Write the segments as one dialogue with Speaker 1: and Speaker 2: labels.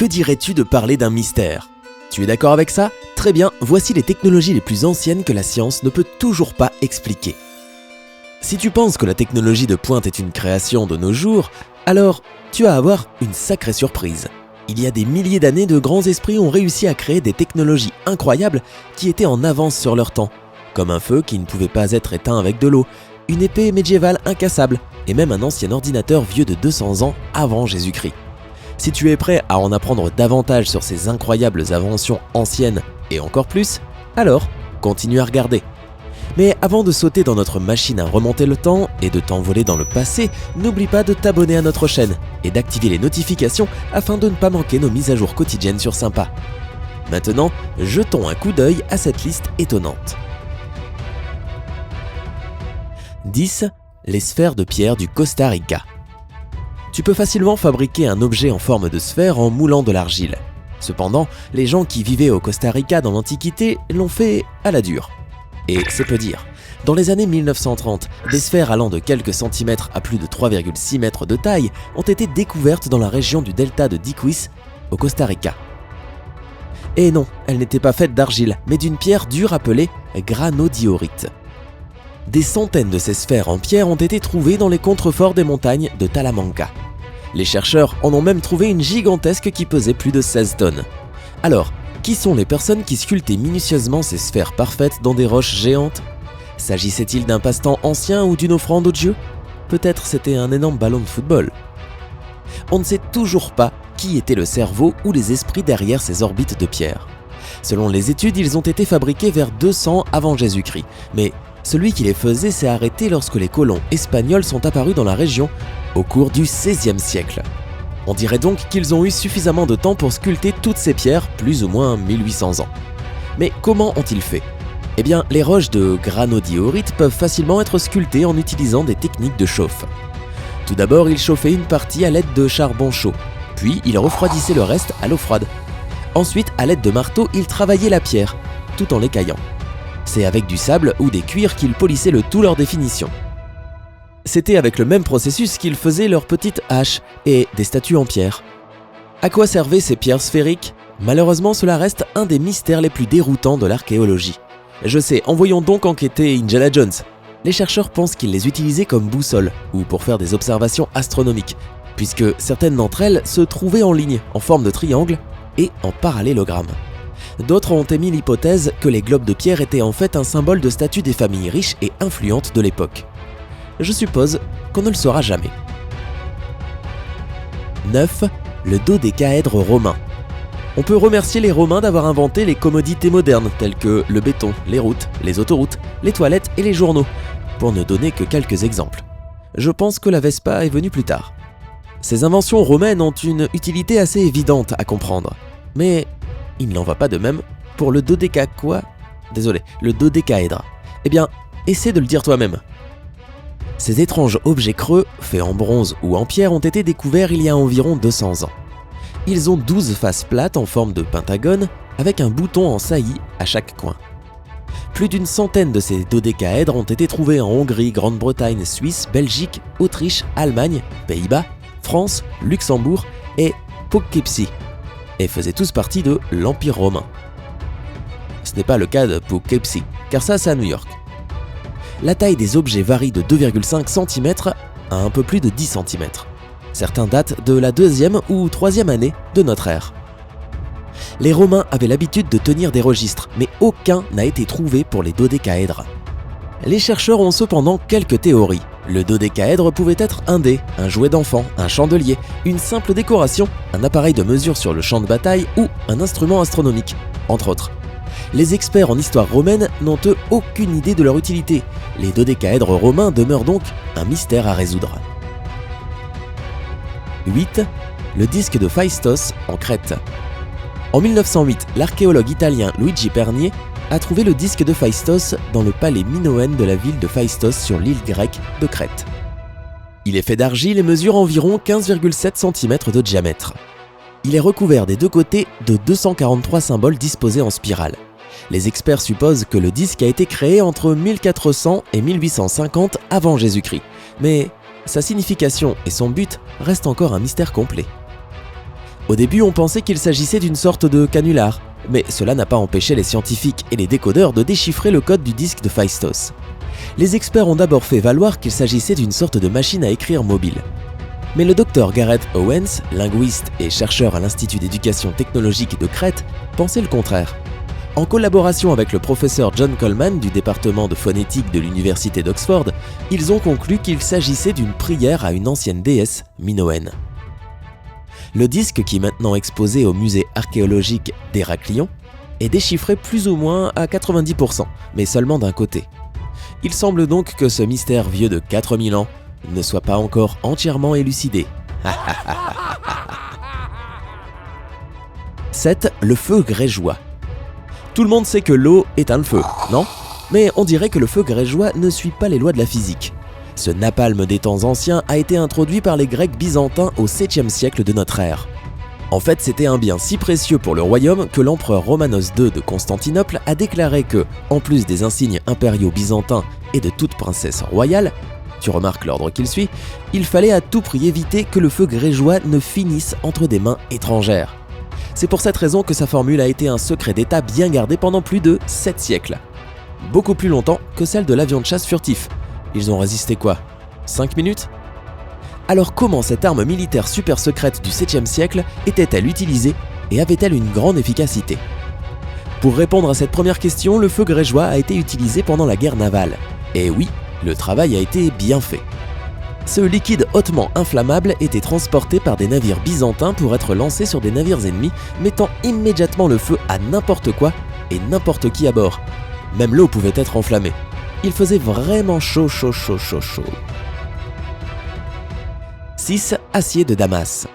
Speaker 1: que dirais-tu de parler d'un mystère ? Tu es d'accord avec ça ? Très bien, voici les technologies les plus anciennes que la science ne peut toujours pas expliquer. Si tu penses que la technologie de pointe est une création de nos jours, alors tu vas avoir une sacrée surprise. Il y a des milliers d'années, de grands esprits ont réussi à créer des technologies incroyables qui étaient en avance sur leur temps, comme un feu qui ne pouvait pas être éteint avec de l'eau, une épée médiévale incassable, et même un ancien ordinateur vieux de 200 ans avant Jésus-Christ. Si tu es prêt à en apprendre davantage sur ces incroyables inventions anciennes et encore plus, alors continue à regarder. Mais avant de sauter dans notre machine à remonter le temps et de t'envoler dans le passé, n'oublie pas de t'abonner à notre chaîne et d'activer les notifications afin de ne pas manquer nos mises à jour quotidiennes sur Sympa. Maintenant, jetons un coup d'œil à cette liste étonnante. 10. Les sphères de pierre du Costa Rica. Tu peux facilement fabriquer un objet en forme de sphère en moulant de l'argile. Cependant, les gens qui vivaient au Costa Rica dans l'Antiquité l'ont fait à la dure. Et c'est peu dire. Dans les années 1930, des sphères allant de quelques centimètres à plus de 3,6 mètres de taille ont été découvertes dans la région du delta de Diquis, au Costa Rica. Et non, elles n'étaient pas faites d'argile, mais d'une pierre dure appelée granodiorite. Des centaines de ces sphères en pierre ont été trouvées dans les contreforts des montagnes de Talamanca. Les chercheurs en ont même trouvé une gigantesque qui pesait plus de 16 tonnes. Alors, qui sont les personnes qui sculptaient minutieusement ces sphères parfaites dans des roches géantes ? S'agissait-il d'un passe-temps ancien ou d'une offrande aux dieux ? Peut-être c'était un énorme ballon de football. On ne sait toujours pas qui était le cerveau ou les esprits derrière ces orbites de pierre. Selon les études, ils ont été fabriqués vers 200 avant Jésus-Christ, mais celui qui les faisait s'est arrêté lorsque les colons espagnols sont apparus dans la région au cours du XVIe siècle. On dirait donc qu'ils ont eu suffisamment de temps pour sculpter toutes ces pierres, plus ou moins 1800 ans. Mais comment ont-ils fait ? Eh bien, les roches de granodiorite peuvent facilement être sculptées en utilisant des techniques de chauffe. Tout d'abord, ils chauffaient une partie à l'aide de charbon chaud, puis ils refroidissaient le reste à l'eau froide. Ensuite, à l'aide de marteaux, ils travaillaient la pierre, tout en l'écaillant. C'est avec du sable ou des cuirs qu'ils polissaient le tout leur définition. C'était avec le même processus qu'ils faisaient leurs petites haches et des statues en pierre. À quoi servaient ces pierres sphériques ? Malheureusement, cela reste un des mystères les plus déroutants de l'archéologie. Je sais, envoyons donc enquêter Indiana Jones. Les chercheurs pensent qu'ils les utilisaient comme boussole ou pour faire des observations astronomiques, puisque certaines d'entre elles se trouvaient en ligne, en forme de triangle et en parallélogramme. D'autres ont émis l'hypothèse que les globes de pierre étaient en fait un symbole de statut des familles riches et influentes de l'époque. Je suppose qu'on ne le saura jamais. 9. Le dodécaèdre romain. On peut remercier les Romains d'avoir inventé les commodités modernes telles que le béton, les routes, les autoroutes, les toilettes et les journaux, pour ne donner que quelques exemples. Je pense que la Vespa est venue plus tard. Ces inventions romaines ont une utilité assez évidente à comprendre, mais il n'en va pas de même pour le dodécaèdre. Eh bien, essaie de le dire toi-même. Ces étranges objets creux, faits en bronze ou en pierre, ont été découverts il y a environ 200 ans. Ils ont 12 faces plates en forme de pentagone, avec un bouton en saillie à chaque coin. Plus d'une centaine de ces dodécaèdres ont été trouvés en Hongrie, Grande-Bretagne, Suisse, Belgique, Autriche, Allemagne, Pays-Bas, France, Luxembourg et Poughkeepsie, et faisaient tous partie de l'Empire romain. Ce n'est pas le cas de Poughkeepsie, car ça c'est à New York. La taille des objets varie de 2,5 cm à un peu plus de 10 cm. Certains datent de la 2e ou 3e année de notre ère. Les Romains avaient l'habitude de tenir des registres, mais aucun n'a été trouvé pour les dodécaèdres. Les chercheurs ont cependant quelques théories. Le dodécaèdre pouvait être un dé, un jouet d'enfant, un chandelier, une simple décoration, un appareil de mesure sur le champ de bataille ou un instrument astronomique, entre autres. Les experts en histoire romaine n'ont eux aucune idée de leur utilité. Les dodécaèdres romains demeurent donc un mystère à résoudre. 8. Le disque de Phaistos en Crète. En 1908, l'archéologue italien Luigi Pernier a trouvé le disque de Phaistos dans le palais minoenne de la ville de Phaistos sur l'île grecque de Crète. Il est fait d'argile et mesure environ 15,7 cm de diamètre. Il est recouvert des deux côtés de 243 symboles disposés en spirale. Les experts supposent que le disque a été créé entre 1400 et 1850 avant Jésus-Christ, mais sa signification et son but restent encore un mystère complet. Au début, on pensait qu'il s'agissait d'une sorte de canular, mais cela n'a pas empêché les scientifiques et les décodeurs de déchiffrer le code du disque de Phaistos. Les experts ont d'abord fait valoir qu'il s'agissait d'une sorte de machine à écrire mobile. Mais le docteur Gareth Owens, linguiste et chercheur à l'Institut d'éducation technologique de Crète, pensait le contraire. En collaboration avec le professeur John Coleman du département de phonétique de l'université d'Oxford, ils ont conclu qu'il s'agissait d'une prière à une ancienne déesse minoenne. Le disque, qui est maintenant exposé au musée archéologique d'Héraclion, est déchiffré plus ou moins à 90%, mais seulement d'un côté. Il semble donc que ce mystère vieux de 4000 ans ne soit pas encore entièrement élucidé. 7. Le feu grégeois. Tout le monde sait que l'eau éteint le feu, non? Mais on dirait que le feu grégeois ne suit pas les lois de la physique. Ce napalm des temps anciens a été introduit par les Grecs byzantins au 7e siècle de notre ère. En fait, c'était un bien si précieux pour le royaume que l'empereur Romanos II de Constantinople a déclaré que, en plus des insignes impériaux byzantins et de toute princesse royale, tu remarques l'ordre qu'il suit, il fallait à tout prix éviter que le feu grégeois ne finisse entre des mains étrangères. C'est pour cette raison que sa formule a été un secret d'État bien gardé pendant plus de 7 siècles. Beaucoup plus longtemps que celle de l'avion de chasse furtif. Ils ont résisté quoi? 5 minutes? Alors comment cette arme militaire super secrète du 7e siècle était-elle utilisée et avait-elle une grande efficacité? Pour répondre à cette première question, le feu grégeois a été utilisé pendant la guerre navale. Et oui, le travail a été bien fait. Ce liquide hautement inflammable était transporté par des navires byzantins pour être lancé sur des navires ennemis, mettant immédiatement le feu à n'importe quoi et n'importe qui à bord. Même l'eau pouvait être enflammée. Il faisait vraiment chaud. 6. Acier de Damas.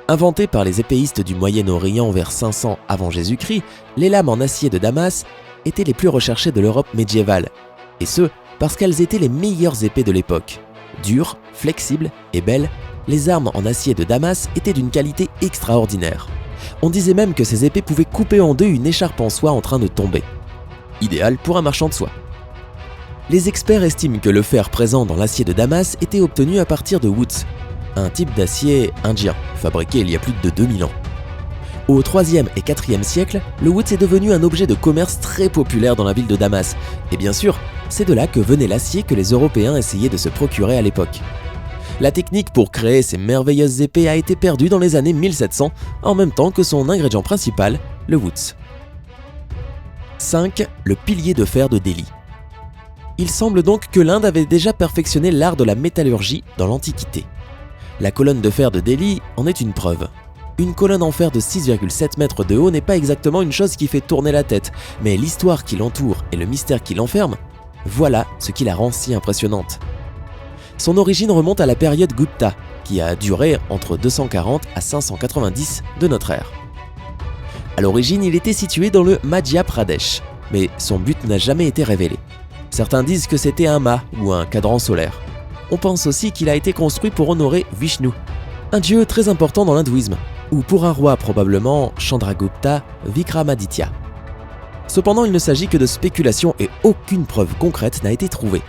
Speaker 1: Inventé par les épéistes du Moyen-Orient vers 500 avant Jésus-Christ, les lames en acier de Damas étaient les plus recherchées de l'Europe médiévale, et ce, parce qu'elles étaient les meilleures épées de l'époque. Dures, flexibles et belles, les armes en acier de Damas étaient d'une qualité extraordinaire. On disait même que ces épées pouvaient couper en deux une écharpe en soie en train de tomber. Idéal pour un marchand de soie. Les experts estiment que le fer présent dans l'acier de Damas était obtenu à partir de woods, un type d'acier indien, fabriqué il y a plus de 2000 ans. Au 3e et 4e siècle, le woods est devenu un objet de commerce très populaire dans la ville de Damas, et bien sûr, c'est de là que venait l'acier que les Européens essayaient de se procurer à l'époque. La technique pour créer ces merveilleuses épées a été perdue dans les années 1700, en même temps que son ingrédient principal, le woods. 5. Le pilier de fer de Delhi. Il semble donc que l'Inde avait déjà perfectionné l'art de la métallurgie dans l'Antiquité. La colonne de fer de Delhi en est une preuve. Une colonne en fer de 6,7 mètres de haut n'est pas exactement une chose qui fait tourner la tête, mais l'histoire qui l'entoure et le mystère qui l'enferme, voilà ce qui la rend si impressionnante. Son origine remonte à la période Gupta, qui a duré entre 240 à 590 de notre ère. À l'origine, il était situé dans le Madhya Pradesh, mais son but n'a jamais été révélé. Certains disent que c'était un mât ou un cadran solaire. On pense aussi qu'il a été construit pour honorer Vishnu, un dieu très important dans l'hindouisme, ou pour un roi probablement Chandragupta Vikramaditya. Cependant, il ne s'agit que de spéculations et aucune preuve concrète n'a été trouvée.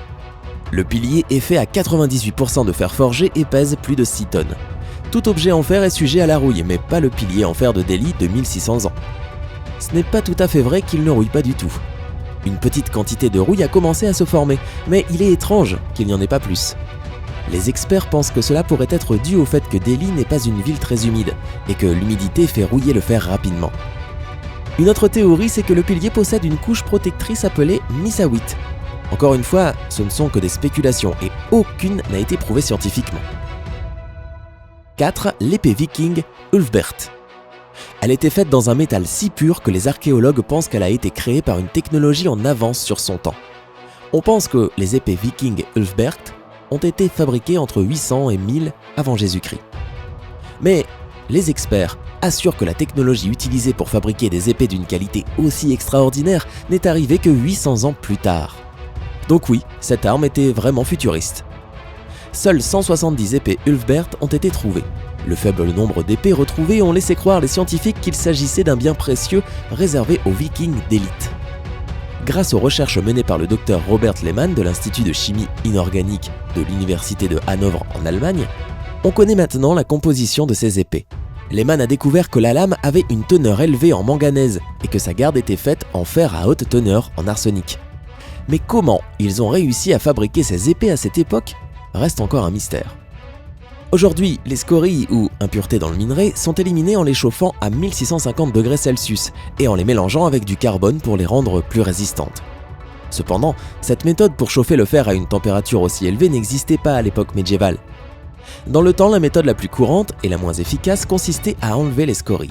Speaker 1: Le pilier est fait à 98% de fer forgé et pèse plus de 6 tonnes. Tout objet en fer est sujet à la rouille, mais pas le pilier en fer de Delhi de 1600 ans. Ce n'est pas tout à fait vrai qu'il ne rouille pas du tout. Une petite quantité de rouille a commencé à se former, mais il est étrange qu'il n'y en ait pas plus. Les experts pensent que cela pourrait être dû au fait que Delhi n'est pas une ville très humide et que l'humidité fait rouiller le fer rapidement. Une autre théorie, c'est que le pilier possède une couche protectrice appelée misawit. Encore une fois, ce ne sont que des spéculations et aucune n'a été prouvée scientifiquement. 4. L'épée viking Ulfbert. Elle était faite dans un métal si pur que les archéologues pensent qu'elle a été créée par une technologie en avance sur son temps. On pense que les épées viking Ulfbert ont été fabriquées entre 800 et 1000 avant Jésus-Christ. Mais les experts assurent que la technologie utilisée pour fabriquer des épées d'une qualité aussi extraordinaire n'est arrivée que 800 ans plus tard. Donc oui, cette arme était vraiment futuriste. Seules 170 épées Ulfbert ont été trouvées. Le faible nombre d'épées retrouvées ont laissé croire les scientifiques qu'il s'agissait d'un bien précieux réservé aux vikings d'élite. Grâce aux recherches menées par le docteur Robert Lehmann de l'Institut de chimie inorganique de l'Université de Hanovre en Allemagne, on connaît maintenant la composition de ces épées. Lehman a découvert que la lame avait une teneur élevée en manganèse et que sa garde était faite en fer à haute teneur en arsenic. Mais comment ils ont réussi à fabriquer ces épées à cette époque reste encore un mystère. Aujourd'hui, les scories ou impuretés dans le minerai sont éliminées en les chauffant à 1650 degrés Celsius et en les mélangeant avec du carbone pour les rendre plus résistantes. Cependant, cette méthode pour chauffer le fer à une température aussi élevée n'existait pas à l'époque médiévale. Dans le temps, la méthode la plus courante et la moins efficace consistait à enlever les scories.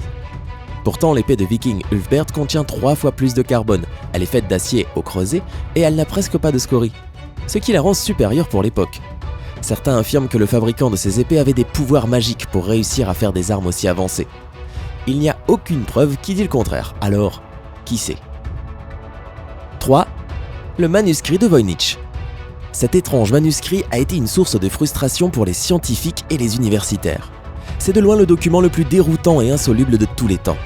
Speaker 1: Pourtant, l'épée de viking Ulfbert contient 3 fois plus de carbone, elle est faite d'acier au creuset et elle n'a presque pas de scories, ce qui la rend supérieure pour l'époque. Certains affirment que le fabricant de ces épées avait des pouvoirs magiques pour réussir à faire des armes aussi avancées. Il n'y a aucune preuve qui dit le contraire, alors qui sait ? 3. Le manuscrit de Voynich. Cet étrange manuscrit a été une source de frustration pour les scientifiques et les universitaires. C'est de loin le document le plus déroutant et insoluble de tous les temps.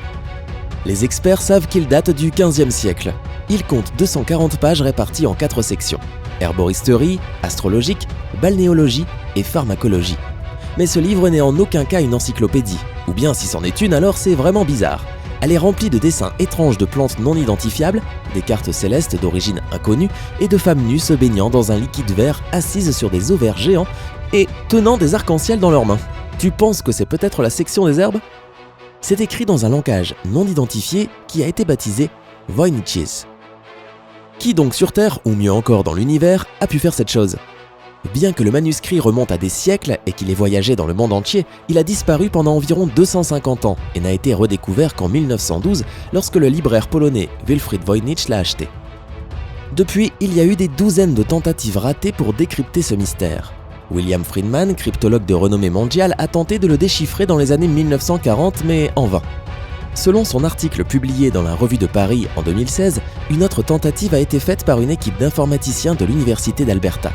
Speaker 1: Les experts savent qu'il date du XVe siècle. Il compte 240 pages réparties en 4 sections. Herboristerie, astrologique, balnéologie et pharmacologie. Mais ce livre n'est en aucun cas une encyclopédie, ou bien si c'en est une alors c'est vraiment bizarre. Elle est remplie de dessins étranges de plantes non identifiables, des cartes célestes d'origine inconnue et de femmes nues se baignant dans un liquide vert assises sur des ovaires géants et tenant des arcs-en-ciel dans leurs mains. Tu penses que c'est peut-être la section des herbes ? C'est écrit dans un langage non identifié qui a été baptisé Voyniches. Qui donc sur Terre, ou mieux encore dans l'univers, a pu faire cette chose ? Bien que le manuscrit remonte à des siècles et qu'il ait voyagé dans le monde entier, il a disparu pendant environ 250 ans et n'a été redécouvert qu'en 1912 lorsque le libraire polonais Wilfried Voynich l'a acheté. Depuis, il y a eu des douzaines de tentatives ratées pour décrypter ce mystère. William Friedman, cryptologue de renommée mondiale, a tenté de le déchiffrer dans les années 1940, mais en vain. Selon son article publié dans la Revue de Paris en 2016, une autre tentative a été faite par une équipe d'informaticiens de l'Université d'Alberta.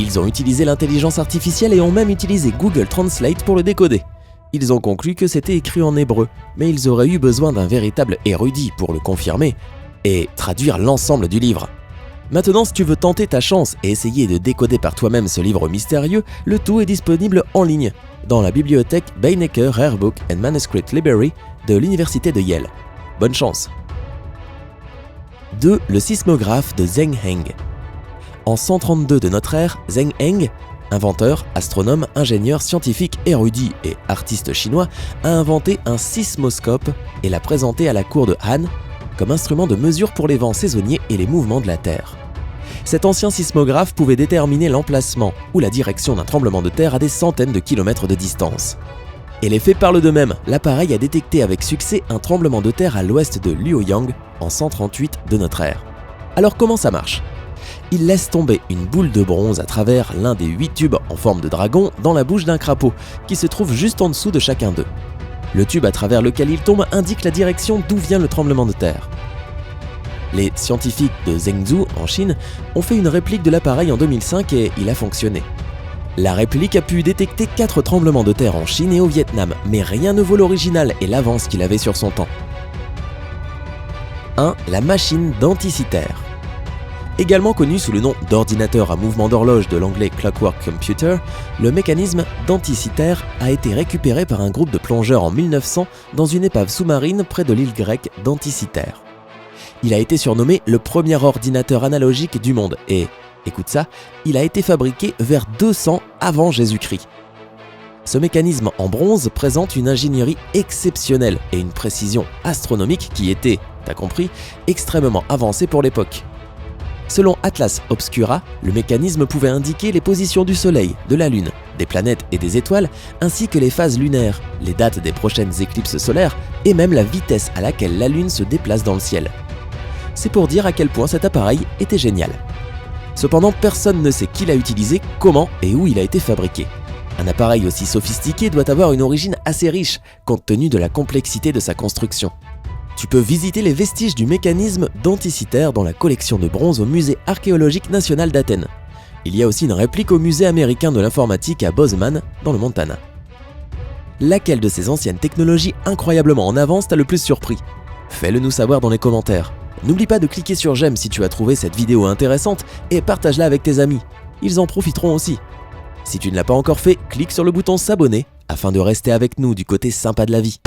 Speaker 1: Ils ont utilisé l'intelligence artificielle et ont même utilisé Google Translate pour le décoder. Ils ont conclu que c'était écrit en hébreu, mais ils auraient eu besoin d'un véritable érudit pour le confirmer et traduire l'ensemble du livre. Maintenant, si tu veux tenter ta chance et essayer de décoder par toi-même ce livre mystérieux, le tout est disponible en ligne dans la bibliothèque Beinecke Rare Book and Manuscript Library de l'université de Yale. Bonne chance. 2. Le sismographe de Zheng Heng. En 132 de notre ère, Zheng Heng, inventeur, astronome, ingénieur, scientifique, érudit et artiste chinois, a inventé un sismoscope et l'a présenté à la cour de Han comme instrument de mesure pour les vents saisonniers et les mouvements de la Terre. Cet ancien sismographe pouvait déterminer l'emplacement ou la direction d'un tremblement de terre à des centaines de kilomètres de distance. Et les faits parlent d'eux-mêmes, l'appareil a détecté avec succès un tremblement de terre à l'ouest de Luoyang en 138 de notre ère. Alors comment ça marche ? Il laisse tomber une boule de bronze à travers l'un des 8 tubes en forme de dragon dans la bouche d'un crapaud, qui se trouve juste en dessous de chacun d'eux. Le tube à travers lequel il tombe indique la direction d'où vient le tremblement de terre. Les scientifiques de Zhengzhou, en Chine, ont fait une réplique de l'appareil en 2005 et il a fonctionné. La réplique a pu détecter 4 tremblements de terre en Chine et au Vietnam, mais rien ne vaut l'original et l'avance qu'il avait sur son temps. 1. La machine d'Anticythère. Également connu sous le nom d'ordinateur à mouvement d'horloge de l'anglais Clockwork Computer, le mécanisme d'Anticythère a été récupéré par un groupe de plongeurs en 1900 dans une épave sous-marine près de l'île grecque d'Anticythère. Il a été surnommé le premier ordinateur analogique du monde et, écoute ça, il a été fabriqué vers 200 avant Jésus-Christ. Ce mécanisme en bronze présente une ingénierie exceptionnelle et une précision astronomique qui était, t'as compris, extrêmement avancée pour l'époque. Selon Atlas Obscura, le mécanisme pouvait indiquer les positions du Soleil, de la Lune, des planètes et des étoiles, ainsi que les phases lunaires, les dates des prochaines éclipses solaires et même la vitesse à laquelle la Lune se déplace dans le ciel. C'est pour dire à quel point cet appareil était génial. Cependant, personne ne sait qui l'a utilisé, comment et où il a été fabriqué. Un appareil aussi sophistiqué doit avoir une origine assez riche, compte tenu de la complexité de sa construction. Tu peux visiter les vestiges du mécanisme d'Anticythère dans la collection de bronze au Musée archéologique national d'Athènes. Il y a aussi une réplique au Musée américain de l'informatique à Bozeman, dans le Montana. Laquelle de ces anciennes technologies incroyablement en avance t'a le plus surpris ? Fais-le nous savoir dans les commentaires. N'oublie pas de cliquer sur j'aime si tu as trouvé cette vidéo intéressante et partage-la avec tes amis. Ils en profiteront aussi. Si tu ne l'as pas encore fait, clique sur le bouton s'abonner afin de rester avec nous du côté sympa de la vie.